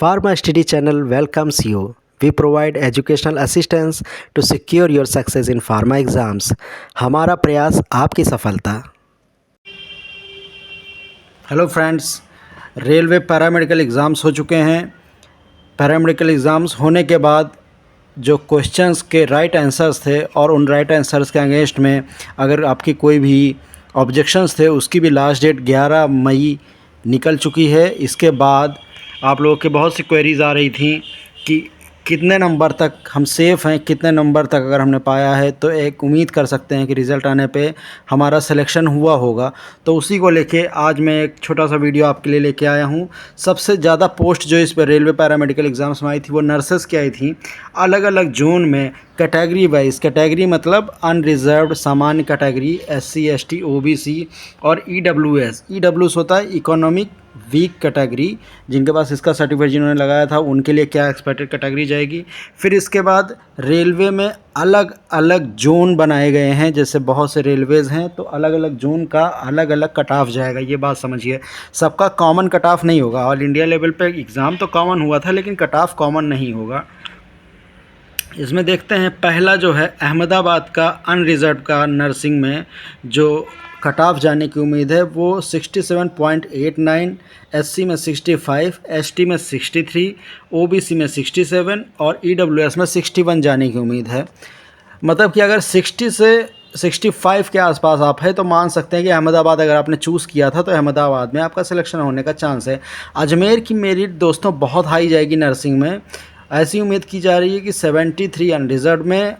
Pharma Study channel welcomes you. We provide educational assistance to secure your success in pharma exams. हमारा प्रयास आपकी सफलता। Hello friends, railway paramedical exams हो चुके हैं। पैरामेडिकल एग्ज़ाम्स होने के बाद जो क्वेश्चंस के राइट आंसर्स थे और उन राइट आंसर्स के अगेंस्ट में अगर आपकी कोई भी ऑब्जेक्शंस थे उसकी भी लास्ट डेट 11 मई निकल चुकी है। इसके बाद आप लोगों की बहुत सी क्वेरीज़ आ रही थी कि कितने नंबर तक हम सेफ़ हैं, कितने नंबर तक अगर हमने पाया है तो एक उम्मीद कर सकते हैं कि रिज़ल्ट आने पे हमारा सिलेक्शन हुआ होगा। तो उसी को लेके आज मैं एक छोटा सा वीडियो आपके लिए लेके आया हूँ। सबसे ज़्यादा पोस्ट जो इस पर रेलवे पैरामेडिकल एग्ज़ाम्स में आई थी वो नर्सेस की आई थी। अलग अलग जोन में कैटेगरी वाइज, कैटेगरी मतलब अनरिजर्व्ड, सामान्य कैटेगरी, SC ST OBC और EWS होता है इकोनॉमिक वीक कैटेगरी, जिनके पास इसका सर्टिफिकेट जिन्होंने लगाया था उनके लिए क्या एक्सपेक्टेड कैटेगरी जाएगी। फिर इसके बाद रेलवे में अलग अलग जोन बनाए गए हैं, जैसे बहुत से रेलवेज़ हैं तो अलग अलग जोन का अलग अलग कट ऑफ जाएगा। ये बात समझिए, सबका कॉमन कट ऑफ नहीं होगा। ऑल इंडिया लेवल पे एग्ज़ाम तो कॉमन हुआ था लेकिन कट ऑफ कॉमन नहीं होगा। इसमें देखते हैं पहला जो है अहमदाबाद का अनरिजर्व का नर्सिंग में जो कट ऑफ जाने की उम्मीद है वो 67.89, SC में 65, ST में 63, OBC में 67 और EWS में 61 जाने की उम्मीद है। मतलब कि अगर 60 से 65 के आसपास आप हैं तो मान सकते हैं कि अहमदाबाद अगर आपने चूज़ किया था तो अहमदाबाद में आपका सिलेक्शन होने का चांस है। अजमेर की मेरिट दोस्तों बहुत हाई जाएगी नर्सिंग में। ऐसी उम्मीद की जा रही है कि 73 अनरिजर्व में,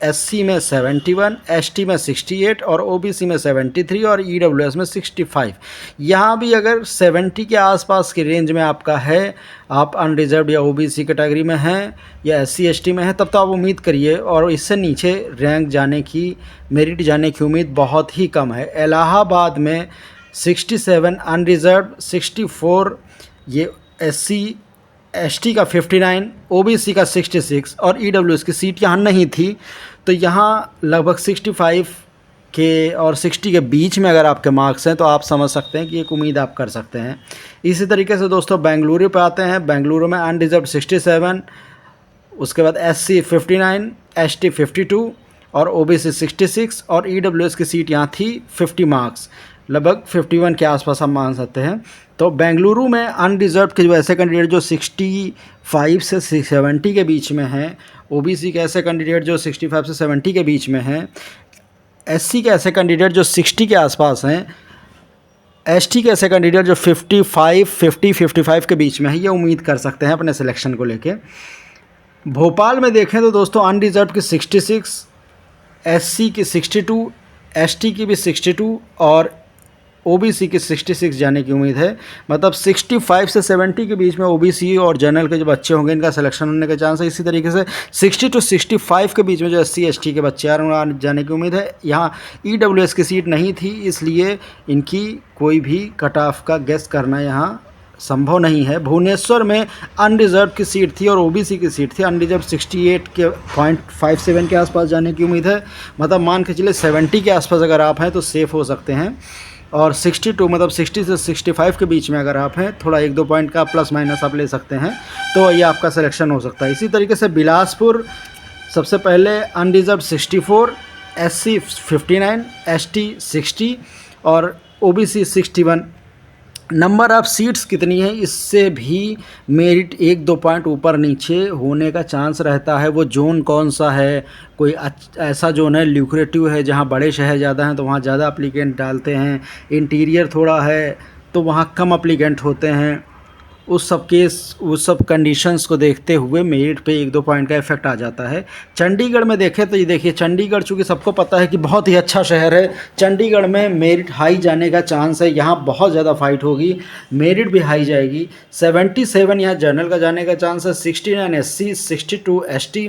SC में 71, ST में 68 और OBC में 73 और EWS में 65। यहाँ भी अगर 70 के आसपास की रेंज में आपका है, आप अनरिजर्व या OBC कैटेगरी में हैं या SC ST में हैं, तब तो आप उम्मीद करिए। और इससे नीचे रैंक जाने की, मेरिट जाने की उम्मीद बहुत ही कम है। इलाहाबाद में 67 अनरिजर्व, 64 ये SC ST का 59, OBC का 66 और EWS की सीट यहाँ नहीं थी। तो यहाँ लगभग 65 के और 60 के बीच में अगर आपके मार्क्स हैं तो आप समझ सकते हैं कि एक उम्मीद आप कर सकते हैं। इसी तरीके से दोस्तों बेंगलुरु पे आते हैं। बेंगलुरु में अनरिजर्व 67, उसके बाद SC 59, ST 52 और OBC 66 और EWS की सीट यहाँ थी 50 मार्क्स, लगभग 51 के आसपास हम मान सकते हैं। तो बेंगलुरु में अनरिजर्व के जो ऐसे कैंडिडेट जो 65 से 70 के बीच में हैं, OBC के ऐसे कैंडिडेट जो 65 से 70 के बीच में हैं, SC के ऐसे कैंडिडेट जो 60 के आसपास हैं, ST के ऐसे कैंडिडेट जो 55 के बीच में है, ये उम्मीद कर सकते हैं अपने सिलेक्शन को लेके। भोपाल में देखें तो दोस्तों अनरिजर्व की 66, SC की 62, ST की भी 62 और OBC की 66 जाने की उम्मीद है। मतलब 65 से 70 के बीच में OBC और जनरल के जो बच्चे होंगे इनका सिलेक्शन होने का चांस है। इसी तरीके से 60 टू 65 के बीच में जो SC ST के बच्चे जाने की उम्मीद है। यहाँ EWS की सीट नहीं थी, इसलिए इनकी कोई भी कट ऑफ का गेस करना यहाँ संभव नहीं है। भुवनेश्वर में अनरिजर्व की सीट थी और OBC की सीट थी। अनरिजर्व 68 के 0.57 के आसपास जाने की उम्मीद है। मतलब मान के चलिए 70 के आसपास अगर आप हैं तो सेफ़ हो सकते हैं। और 62 मतलब 60 से 65 के बीच में अगर आप हैं, थोड़ा 1-2 पॉइंट का प्लस माइनस आप ले सकते हैं, तो ये आपका सिलेक्शन हो सकता है। इसी तरीके से बिलासपुर सबसे पहले अनरिजर्व 64, SC 59, ST 60 और OBC 61। नंबर ऑफ़ सीट्स कितनी है इससे भी मेरिट 1-2 पॉइंट ऊपर नीचे होने का चांस रहता है। वो जोन कौन सा है, कोई ऐसा जोन है ल्यूक्रेटिव है जहाँ बड़े शहर ज़्यादा हैं तो वहाँ ज़्यादा अप्लीकेंट डालते हैं, इंटीरियर थोड़ा है तो वहाँ कम अप्लीकेंट होते हैं। उस सब कंडीशंस को देखते हुए मेरिट पे 1-2 पॉइंट का इफेक्ट आ जाता है। चंडीगढ़ में देखें तो ये देखिए, चंडीगढ़ चूँकि सबको पता है कि बहुत ही अच्छा शहर है, चंडीगढ़ में मेरिट हाई जाने का चांस है। यहाँ बहुत ज़्यादा फाइट होगी, मेरिट भी हाई जाएगी। 77 यहाँ जनरल का जाने का चांस है, 69 SC, 62 ST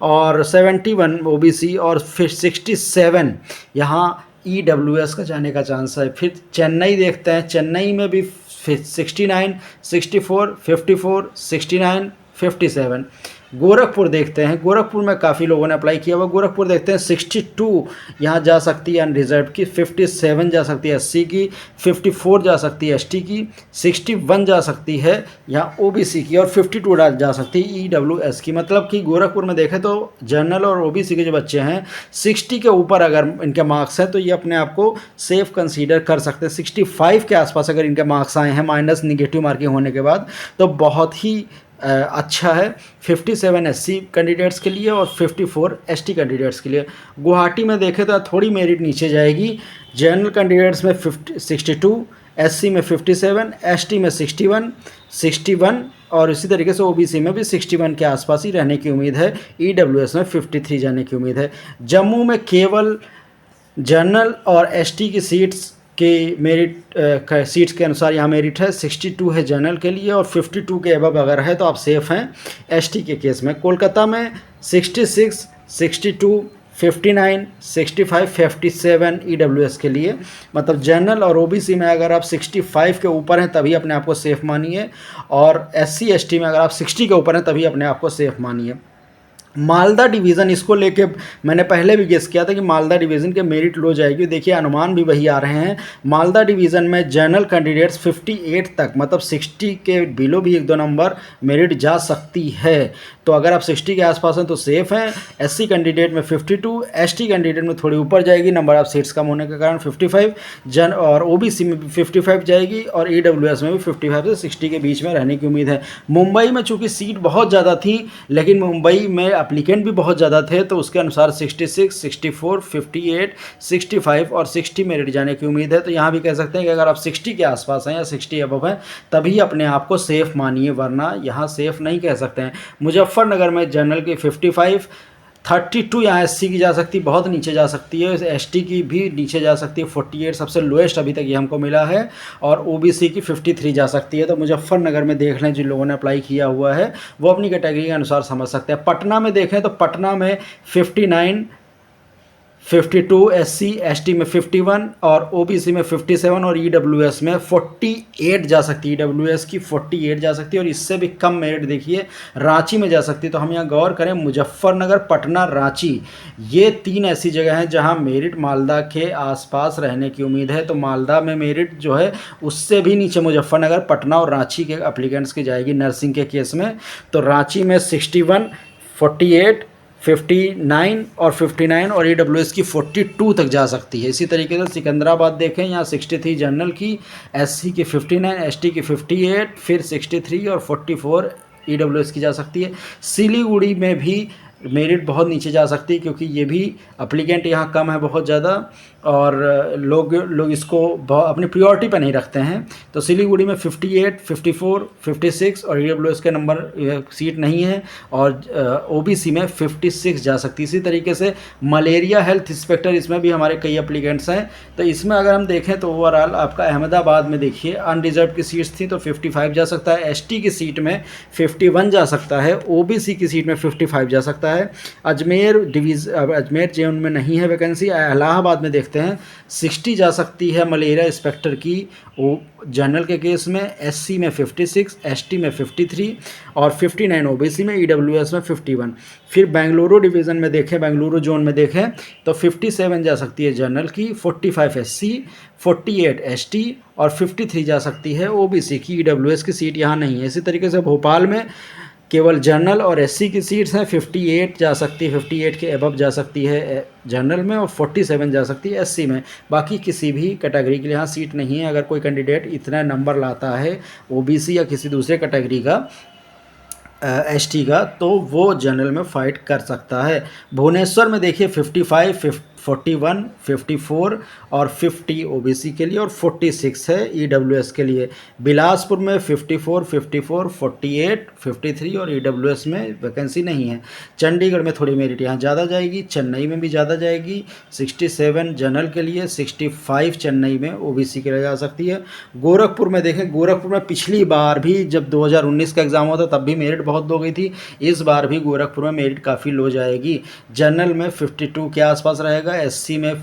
और 71 OBC और फिर 67 यहाँ EWS का जाने का चांस है। फिर चेन्नई देखते हैं, चेन्नई में भी 69, 64, 54, 69, 57 गोरखपुर देखते हैं, गोरखपुर में काफ़ी लोगों ने अप्लाई किया हुआ। गोरखपुर देखते हैं 62 यहाँ जा सकती है अनरिजर्व की, 57 जा सकती है एससी की, 54 जा सकती है एसटी की, 61 जा सकती है यहाँ ओबीसी की, और 52 जा सकती है ईडब्ल्यूएस की। मतलब कि गोरखपुर में देखें तो जनरल और ओबीसी के जो बच्चे हैं 60 के ऊपर अगर इनके मार्क्स हैं तो ये अपने आप को सेफ कंसीडर कर सकते हैं। 65 के आसपास अगर इनके मार्क्स आए हैं माइनस निगेटिव मार्किंग होने के बाद तो बहुत ही अच्छा है। 57 एससी कैंडिडेट्स के लिए और 54 एसटी कैंडिडेट्स के लिए। गुवाहाटी में देखें तो थोड़ी मेरिट नीचे जाएगी। जनरल कैंडिडेट्स में 62, एससी में 57, एसटी में 61 और इसी तरीके से ओबीसी में भी 61 के आसपास ही रहने की उम्मीद है। ईडब्ल्यूएस में 53 जाने की उम्मीद है। जम्मू में केवल जनरल और एसटी की सीट्स के मेरिट सीट्स के अनुसार यहाँ मेरिट है। 62 है जनरल के लिए और 52 के अबव अगर है तो आप सेफ़ हैं एसटी के केस में। कोलकाता में 66, 62, 59, 65, 57 ईडब्ल्यूएस के लिए। मतलब जनरल और ओबीसी में अगर आप 65 के ऊपर हैं तभी अपने आप को सेफ़ मानिए, और एससी एसटी में अगर आप 60 के ऊपर हैं तभी अपने आप को सेफ़ मानिए। मालदा डिवीज़न, इसको लेके मैंने पहले भी गेस किया था कि मालदा डिवीज़न के मेरिट लो जाएगी। देखिए अनुमान भी वही आ रहे हैं। मालदा डिवीज़न में जनरल कैंडिडेट्स 58 तक, मतलब 60 के बिलो भी 1-2 नंबर मेरिट जा सकती है। तो अगर आप 60 के आसपास हैं तो सेफ़ हैं। एससी कैंडिडेट में 52, एसटी कैंडिडेट में थोड़ी ऊपर जाएगी नंबर ऑफ सीट्स कम होने के कारण 55, और ओबीसी में भी 55 जाएगी और ईडब्ल्यूएस में भी 55 से 60 के बीच में रहने की उम्मीद है। मुंबई में चूँकि सीट बहुत ज़्यादा थी लेकिन मुंबई में एप्लीकेंट भी बहुत ज़्यादा थे तो उसके अनुसार 66, 64, 58, 65 और 60 मेरिट जाने की उम्मीद है। तो यहाँ भी कह सकते हैं कि अगर आप 60 के आसपास हैं या 60 अबव हैं तभी अपने आप को सेफ़ मानिए, वरना यहाँ सेफ़ नहीं कह सकते हैं। मुजफ्फरनगर में जनरल की 55, 32 यहाँ एससी की जा सकती है, बहुत नीचे जा सकती है। एसटी की भी नीचे जा सकती है, 48 सबसे लोएस्ट अभी तक ये हमको मिला है, और ओबीसी की 53 जा सकती है। तो मुजफ्फरनगर में देख लें जिन लोगों ने अप्लाई किया हुआ है वो अपनी कैटेगरी के अनुसार समझ सकते हैं। पटना में देखें तो पटना में 59, 52 एससी, एसटी में 51 और ओबीसी में 57 और ईडब्ल्यूएस में 48 जा सकती है। ईडब्ल्यूएस की 48 जा सकती है और इससे भी कम मेरिट देखिए रांची में जा सकती है। तो हम यहाँ गौर करें, मुजफ्फरनगर, पटना, रांची, ये 3 ऐसी जगह हैं जहाँ मेरिट मालदा के आसपास रहने की उम्मीद है। तो मालदा में मेरिट जो है उससे भी नीचे मुजफ्फरनगर, पटना और रांची के एप्लीकेंट्स की जाएगी नर्सिंग के केस में। तो रांची में 61, 48, 59 और 59 और ईडब्ल्यूएस की 42 तक जा सकती है। इसी तरीके से सिकंदराबाद देखें, यहाँ 63 जनरल की, एससी की 59, एसटी की 58, फिर 63 और 44 ईडब्ल्यूएस की जा सकती है। सिलीगुड़ी में भी मेरिट बहुत नीचे जा सकती है क्योंकि ये भी एप्लीकेंट यहाँ कम है बहुत ज़्यादा, और लोग इसको अपनी प्रायोरिटी पर नहीं रखते हैं। तो सिलीगुड़ी में 58, 54, 56 और ईडब्ल्यूएस के नंबर सीट नहीं है, और ओबीसी में 56 जा सकती है। इसी तरीके से मलेरिया हेल्थ इंस्पेक्टर, इसमें भी हमारे कई एप्लीकेंट्स हैं। तो इसमें अगर हम देखें तो ओवरऑल आपका अहमदाबाद में देखिए अनरिजर्व की सीट्स थी तो 55 जा सकता है, एसटी की सीट में 51 जा सकता है, ओबीसी की सीट में 55 जा सकता है। अजमेर जोन में नहीं है वैकेंसी। इलाहाबाद में देखते हैं 60 जा सकती है मलेरिया इंस्पेक्टर की जनरल के केस में, एससी में 56, एसटी में 53 और 59 ओबीसी में, ईडब्ल्यूएस में 51। फिर बेंगलुरु डिवीज़न में देखें, बेंगलुरु जोन में देखें तो 57 जा सकती है जनरल की, 45 एससी, 48 एसटी और 53 जा सकती है ओबीसी की। ईडब्ल्यूएस की सीट यहाँ नहीं है। इसी तरीके से भोपाल में केवल जनरल और एससी की सीट्स हैं, 58 जा सकती है, 58 के अबव जा सकती है जनरल में, और 47 जा सकती है एससी में। बाकी किसी भी कैटेगरी के लिए यहाँ सीट नहीं है। अगर कोई कैंडिडेट इतना नंबर लाता है ओबीसी या किसी दूसरे कैटेगरी का, एसटी का, तो वो जनरल में फ़ाइट कर सकता है। भुवनेश्वर में देखिए 55, 41, 54 और 50 ओबीसी के लिए और 46 है ईडब्ल्यूएस के लिए। बिलासपुर में 54, 54, 48, 53 और ईडब्ल्यूएस में वैकेंसी नहीं है। चंडीगढ़ में थोड़ी मेरिट यहाँ ज़्यादा जाएगी, चेन्नई में भी ज़्यादा जाएगी, 67 जनरल के लिए, 65 चेन्नई में ओबीसी के लिए जा सकती है। गोरखपुर में देखें, गोरखपुर में पिछली बार भी जब 2019 का एग्ज़ाम हुआ था तब भी मेरिट बहुत लो गई थी। इस बार भी गोरखपुर में मेरिट काफ़ी लो जाएगी। जनरल में 52 के आसपास रहेगा, एससी में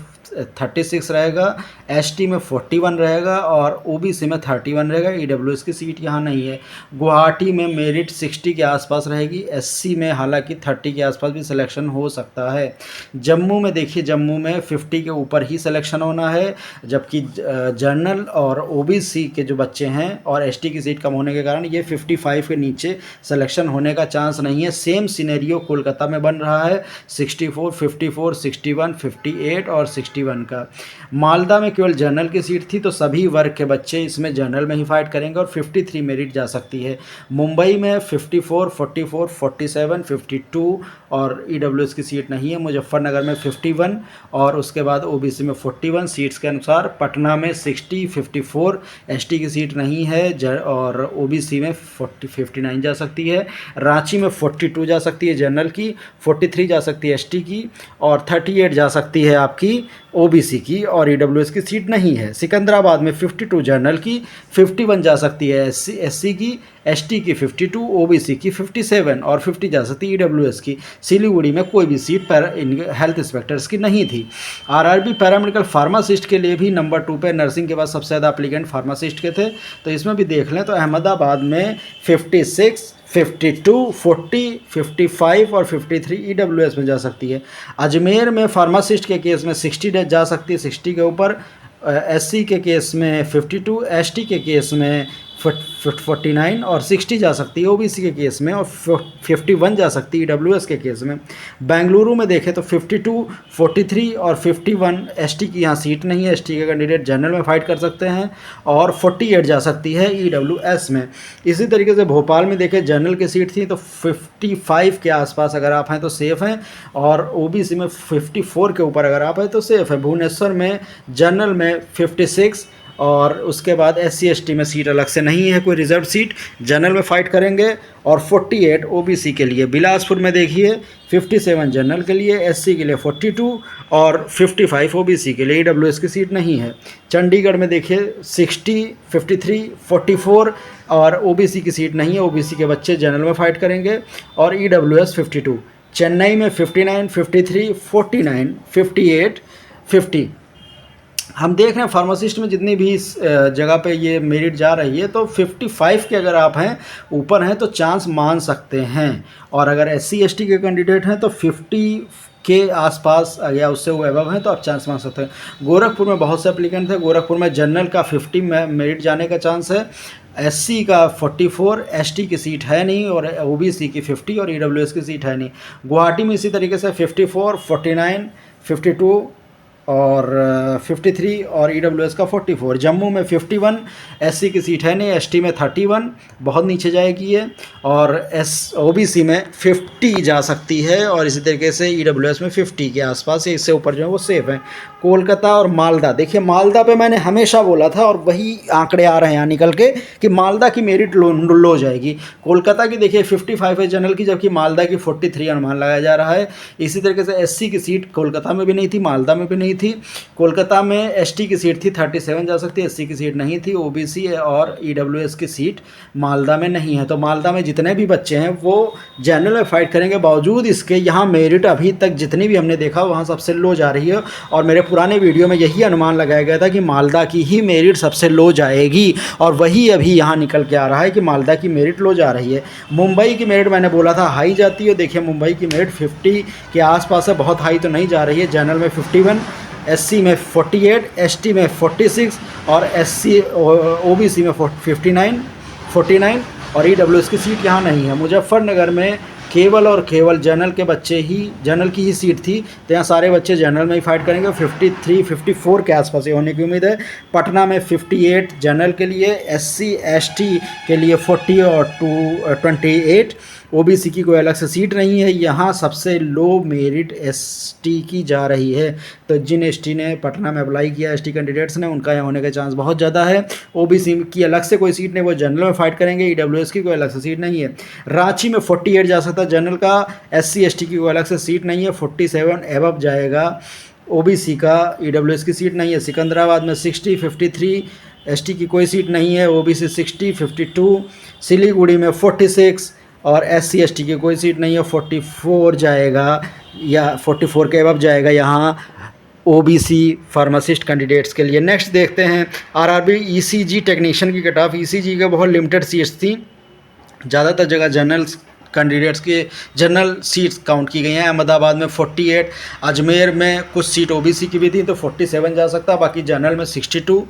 36 रहेगा, एसटी में 41 रहेगा और ओबीसी में 31 रहेगा। ईडब्ल्यूएस की सीट यहाँ नहीं है। गुवाहाटी में मेरिट 60 के आसपास रहेगी। एससी में हालांकि 30 के आसपास भी सिलेक्शन हो सकता है। जम्मू में देखिए, जम्मू में 50 के ऊपर ही सिलेक्शन होना है, जबकि जनरल और ओबीसी के जो बच्चे हैं और एसटी की सीट कम होने के कारण ये 55 के नीचे सिलेक्शन होने का चांस नहीं है। सेम सिनेरियो कोलकाता में बन रहा है, 64, 54, 61, 58 और 61 का। मालदा में केवल जनरल की सीट थी, तो सभी वर्ग के बच्चे इसमें जनरल में ही फाइट करेंगे और 53 मेरिट जा सकती है। मुंबई में 54, 44, 47, 52 और ईडब्ल्यूएस की सीट नहीं है। मुजफ्फरनगर में 51 और उसके बाद ओबीसी में 41 सीट्स के अनुसार। पटना में 60, 54 एसटी की सीट नहीं है और ओबीसी में 59 जा सकती है। रांची में 42 जा सकती है जनरल की, 43 जा सकती है एसटी की और 38 जा सकती है आपकी ओबीसी की और ईडब्ल्यूएस की सीट नहीं है। सिकंदराबाद में 52 जनरल की, 51 जा सकती है एससी की, एसटी की 52, ओबीसी की 57 और 50 जा सकती है ईडब्ल्यूएस की। सिलीगुड़ी में कोई भी सीट हेल्थ इंस्पेक्टर्स की नहीं थी। आरआरबी पैरामेडिकल फार्मासिस्ट के लिए भी नंबर 2 पे नर्सिंग के बाद सबसे ज़्यादा एप्लीकेंट फार्मासिस्ट के थे, तो इसमें भी देख लें तो अहमदाबाद में 56, 52, 40, 55 और 53 ईडब्ल्यूएस में जा सकती है। अजमेर में फार्मासिस्ट के केस में 60 जा सकती है, 60 के ऊपर। एससी के केस में 52, एसटी के केस में 49 और 60 जा सकती है ओबीसी के केस में और 51 जा सकती है ईडब्ल्यूएस के केस में। बेंगलुरु में देखें तो 52, 43 और 51 एसटी की यहाँ सीट नहीं है, एसटी के कैंडिडेट जनरल में फाइट कर सकते हैं और 48 जा सकती है ईडब्ल्यूएस में। इसी तरीके से भोपाल में देखें जनरल की सीट थी तो 55 के आसपास अगर आप हैं तो सेफ़ हैं और ओबीसी में 54 के ऊपर अगर आप हैं तो सेफ़ है। भुवनेश्वर में जनरल में 56 और उसके बाद एससी एसटी में सीट अलग से नहीं है, कोई रिजर्व सीट, जनरल में फाइट करेंगे और 48 ओबीसी के लिए। बिलासपुर में देखिए 57 जनरल के लिए, एससी के लिए 42 और 55 ओबीसी के लिए। ईडब्ल्यूएस की सीट नहीं है। चंडीगढ़ में देखिए 60, 53, 44 और ओबीसी की सीट नहीं है, ओबीसी के बच्चे जनरल में फाइट करेंगे और ईडब्ल्यूएस 52। चेन्नई में 59, 53, 49, 58, 50। हम देख रहे हैं फार्मासिस्ट में जितनी भी इस जगह पे ये मेरिट जा रही है तो 55 के अगर आप हैं ऊपर हैं तो चांस मान सकते हैं और अगर एससी एसटी के कैंडिडेट हैं तो 50 के आसपास या उससे वो एबव हैं तो आप चांस मान सकते हैं। गोरखपुर में बहुत से एप्लीकेंट थे। गोरखपुर में जनरल का 50 में मेरिट जाने का चांस है, एससी का 44, एसटी की सीट है नहीं और ओबीसी की 50 और ईडब्ल्यूएस की सीट है नहीं। गुवाहाटी में इसी तरीके से 54, 49, 52 और 53 और ईडब्ल्यूएस का 44। जम्मू में 51, एससी की सीट है नहीं, एसटी में 31 बहुत नीचे जाएगी ये और ओबीसी में 50 जा सकती है और इसी तरीके से ईडब्ल्यूएस में 50 के आसपास, इससे ऊपर जो है वो सेफ है। कोलकाता और मालदा, देखिए मालदा पे मैंने हमेशा बोला था और वही आंकड़े आ रहे हैं यहाँ निकल के कि मालदा की मेरिट लो जाएगी। कोलकाता की देखिए 55 है जनरल की, जबकि मालदा की 43 अनुमान लगाया जा रहा है। इसी तरीके से एससी की सीट कोलकाता में भी नहीं थी, मालदा में भी नहीं थी। कोलकाता में एसटी की सीट थी 37 जा सकती है, एससी की सीट नहीं थी। ओबीसी और ईडब्ल्यूएस की सीट मालदा में नहीं है। तो मालदा में जितने भी बच्चे हैं वो जनरल में फाइट करेंगे। बावजूद इसके यहाँ मेरिट अभी तक जितनी भी हमने देखा वहाँ सबसे लो जा रही है और मेरे पुराने वीडियो में यही अनुमान लगाया गया था कि मालदा की ही मेरिट सबसे लो जाएगी और वही अभी यहाँ निकल के आ रहा है कि मालदा की मेरिट लो जा रही है। मुंबई की मेरिट मैंने बोला था हाई जाती है, देखिए मुंबई की मेरिट 50 के आसपास है, बहुत हाई तो नहीं जा रही है। जनरल में 51, एससी में 48, एसटी में 46 और एससी ओबीसी में 59, 49 और ईडब्ल्यूएस की सीट यहाँ नहीं है। मुजफ्फरनगर में केवल और केवल जनरल के बच्चे ही, जनरल की ही सीट थी तो यहाँ सारे बच्चे जनरल में ही फाइट करेंगे। 53, 54 के आसपास ये होने की उम्मीद है। पटना में 58 जनरल के लिए, एससी एसटी के लिए 40 और 28, ओबीसी की कोई अलग से सीट नहीं है। यहाँ सबसे लो मेरिट एसटी की जा रही है, तो जिन एसटी ने पटना में अप्लाई किया, एसटी कैंडिडेट्स ने, उनका यहाँ होने का चांस बहुत ज़्यादा है। ओबीसी की अलग से कोई सीट नहीं, वो जनरल में फाइट करेंगे। ईडब्ल्यूएस की कोई अलग से सीट नहीं है। रांची में 48 जा सकता है जनरल का, एससी एसटी की कोई अलग से सीट नहीं है। 47 एबव जाएगा ओबीसी का, ईडब्ल्यूएस की सीट नहीं है। सिकंदराबाद में 60, 53 एसटी की कोई सीट नहीं है, ओबीसी 60, 52। सिलीगुड़ी में 46 और एससी एसटी की कोई सीट नहीं है, 44 जाएगा या 44 के अबव जाएगा यहाँ ओबीसी फार्मासिस्ट कैंडिडेट्स के लिए। नेक्स्ट देखते हैं आरआरबी ईसीजी टेक्नीशियन की कट ऑफ। ईसीजी के बहुत लिमिटेड सीट्स थी, ज़्यादातर जगह जनरल कैंडिडेट्स की जनरल सीट्स काउंट की गई हैं। अहमदाबाद में 48, अजमेर में कुछ सीट ओबीसी की भी थी तो 47 जा सकता है, बाकी जनरल में 62।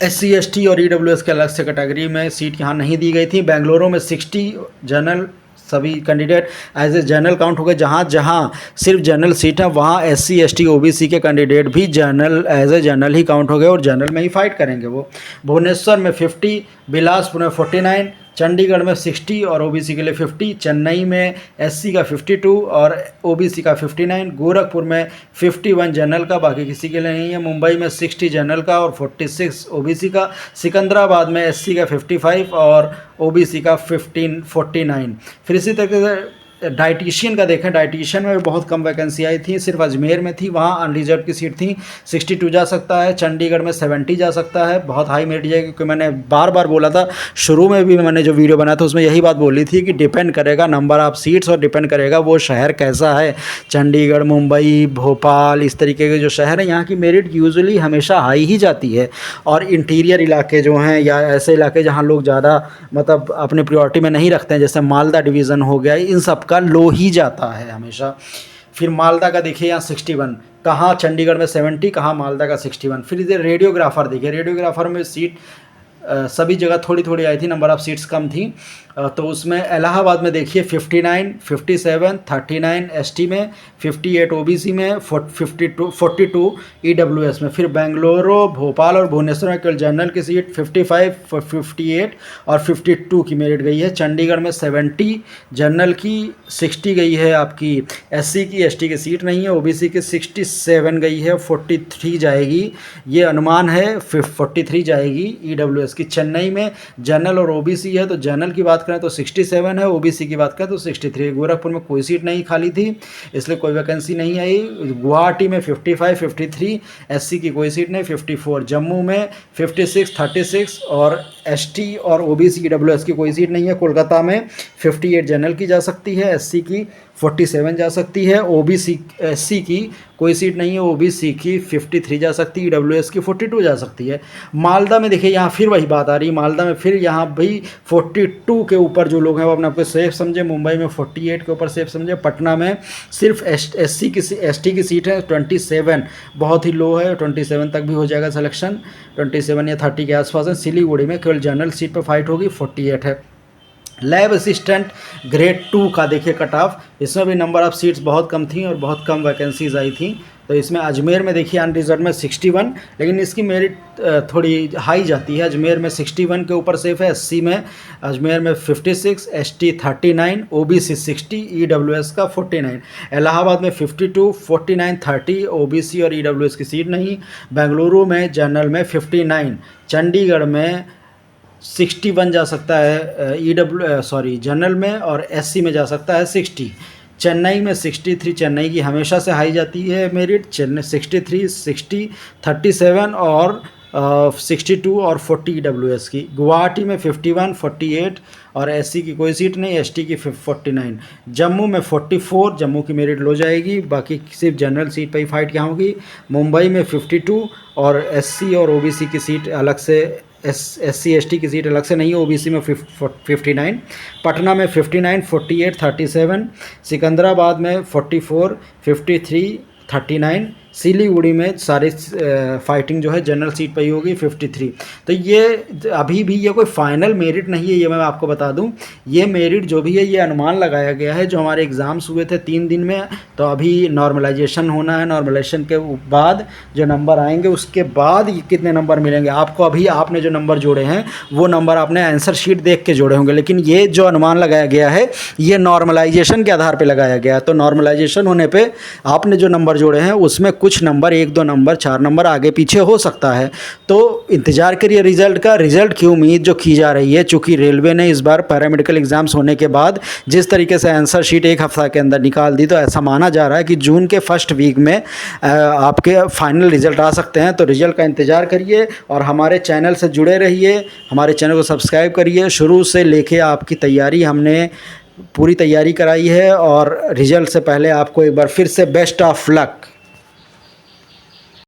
SC ST और EWS के अलग से कैटेगरी में सीट यहाँ नहीं दी गई थी। बेंगलुरु में 60 जनरल सभी candidate as a general count हो गए। जहाँ जहाँ सिर्फ जनरल सीट है वहाँ SC ST OBC के कैंडिडेट भी जनरल एज ए जनरल ही काउंट हो गए और जनरल में ही फाइट करेंगे वो। भुवनेश्वर में 50, बिलासपुर में 49, चंडीगढ़ में 60 और ओबीसी के लिए 50, चेन्नई में SC का 52 और ओबीसी का 59, गोरखपुर में 51 जनरल का, बाकी किसी के लिए नहीं है। मुंबई में 60 जनरल का और 46 ओबीसी का, सिकंदराबाद में SC का 55 और ओबीसी का 49। फिर इसी तरीके से डाइटिशियन का देखें, डाइटिशियन में भी बहुत कम वैकेंसी आई थी, सिर्फ अजमेर में थी, वहाँ अनरिजर्व की सीट थी, 62 जा सकता है। चंडीगढ़ में 70 जा सकता है, बहुत हाई मेरिट जाएगी, क्योंकि मैंने बार बार बोला था, शुरू में भी मैंने जो वीडियो बनाया था उसमें यही बात बोली थी कि डिपेंड करेगा नंबर ऑफ सीट्स और डिपेंड करेगा वो शहर कैसा है। चंडीगढ़, मुंबई, भोपाल, इस तरीके के जो शहर हैं यहाँ की मेरिट यूजुअली हमेशा हाई ही जाती है। और इंटीरियर इलाके जो हैं या ऐसे इलाके जहाँ लोग ज़्यादा मतलब अपनी प्रायोरिटी में नहीं रखते हैं, जैसे मालदा डिवीज़न हो गया, इन सब का लो ही जाता है हमेशा। फिर मालदा का देखिए यहाँ 61, कहाँ चंडीगढ़ में 70, कहाँ मालदा का 61। फिर इधर रेडियोग्राफर देखिए, रेडियोग्राफर में सीट सभी जगह थोड़ी थोड़ी आई थी, नंबर ऑफ़ सीट्स कम थी। तो उसमें इलाहाबाद में देखिए 59, 57, 39 ST में, 58 OBC में, 42 EWS में। फिर बेंगलुरु, भोपाल और भुवनेश्वर में केवल जनरल की सीट 55, 58 और 52 की मेरिट गई है। चंडीगढ़ में 70 जनरल की, 60 गई है आपकी SC की, ST की सीट नहीं है। OBC की 67 गई है, 43 जाएगी, ये अनुमान है 43 जाएगी EWS की। चेन्नई में जनरल और OBC है, तो जनरल की बात करें तो 67 है, OBC की बात करें तो 63। गोरखपुर में कोई सीट नहीं खाली थी, इसलिए कोई वैकेंसी नहीं आई। गुवाहाटी में 55, 53, SC की कोई सीट नहीं, 54। जम्मू में 56, 36 और ST और OBC EWS की कोई सीट नहीं है। कोलकाता में 58 जनरल की जा सकती है, SC की 47 जा सकती है, OBC SC की कोई सीट नहीं है, OBC की 53 जा सकती है, EWS की 42 जा सकती है। मालदा में देखिए यहाँ फिर वही बात आ रही है, मालदा में फिर यहाँ भाई 42 के ऊपर जो लोग हैं वो अपने आपको सेफ समझे। मुंबई में 48 के ऊपर सेफ समझे। पटना में सिर्फ SC की ST की सीट है 27, बहुत ही लो है, 27 तक भी हो जाएगा सिलेक्शन, 27 या 30 के आसपास है। सिलीगुड़ी में केवल जनरल सीट पर फाइट होगी, 48 है। लैब असिस्टेंट ग्रेड 2 का देखिए कट ऑफ, इसमें भी नंबर ऑफ़ सीट्स बहुत कम थी और बहुत कम वैकेंसीज आई थी। तो इसमें अजमेर में देखिए अनरिजर्व में 61, लेकिन इसकी मेरिट थोड़ी हाई जाती है। अजमेर में 61 के ऊपर सेफ है, SC में अजमेर में 56, ST 39, OBC 60, EWS का 49। इलाहाबाद में 52, 49, 30, OBC और EWS की सीट नहीं। बेंगलुरु में जनरल में 59, चंडीगढ़ में 61 जा सकता है जनरल में, और SC में जा सकता है 60। चेन्नई में 63, चेन्नई की हमेशा से हाई जाती है मेरिट, चेन्नई 63, 60, 37 और 62 और 40 EWS की। गुवाहाटी में 51, 48 और SC की कोई सीट नहीं, ST की 49। जम्मू में 44, जम्मू की मेरिट लो जाएगी, बाकी सिर्फ जनरल सीट पर ही फाइट यहाँ होगी। मुंबई में 52 और SC और OBC की सीट अलग से, SC ST की सीट अलग से नहीं है, OBC में 59। पटना में 59, 48, 37। सिकंदराबाद में 44, 53, 39। सिलीगुड़ी में सारी फाइटिंग जो है जनरल सीट पर ही होगी, 53। तो ये अभी भी ये कोई फाइनल मेरिट नहीं है, ये मैं आपको बता दूं। ये मेरिट जो भी है ये अनुमान लगाया गया है। जो हमारे एग्ज़ाम्स हुए थे 3 दिन में, तो अभी नॉर्मलाइजेशन होना है, नॉर्मलाइजेशन के बाद जो नंबर आएंगे उसके बाद कितने नंबर मिलेंगे आपको। अभी आपने जो नंबर जोड़े हैं वो नंबर आपने आंसर शीट देख के जोड़े होंगे, लेकिन ये जो अनुमान लगाया गया है ये नॉर्मलाइजेशन के आधार पर लगाया गया है। तो नॉर्मलाइजेशन होने पर आपने जो नंबर जोड़े हैं उसमें कुछ नंबर 1-2 नंबर 4 नंबर आगे पीछे हो सकता है। तो इंतज़ार करिए रिज़ल्ट का। रिज़ल्ट की उम्मीद जो की जा रही है, चूँकि रेलवे ने इस बार पैरामेडिकल एग्ज़ाम्स होने के बाद जिस तरीके से आंसर शीट 1 हफ्ता के अंदर निकाल दी, तो ऐसा माना जा रहा है कि जून के फर्स्ट वीक में आपके फाइनल रिज़ल्ट आ सकते हैं। तो रिज़ल्ट का इंतज़ार करिए और हमारे चैनल से जुड़े रहिए, हमारे चैनल को सब्सक्राइब करिए। शुरू से लेके आपकी तैयारी हमने पूरी तैयारी कराई है, और रिज़ल्ट से पहले आपको एक बार फिर से बेस्ट ऑफ लक।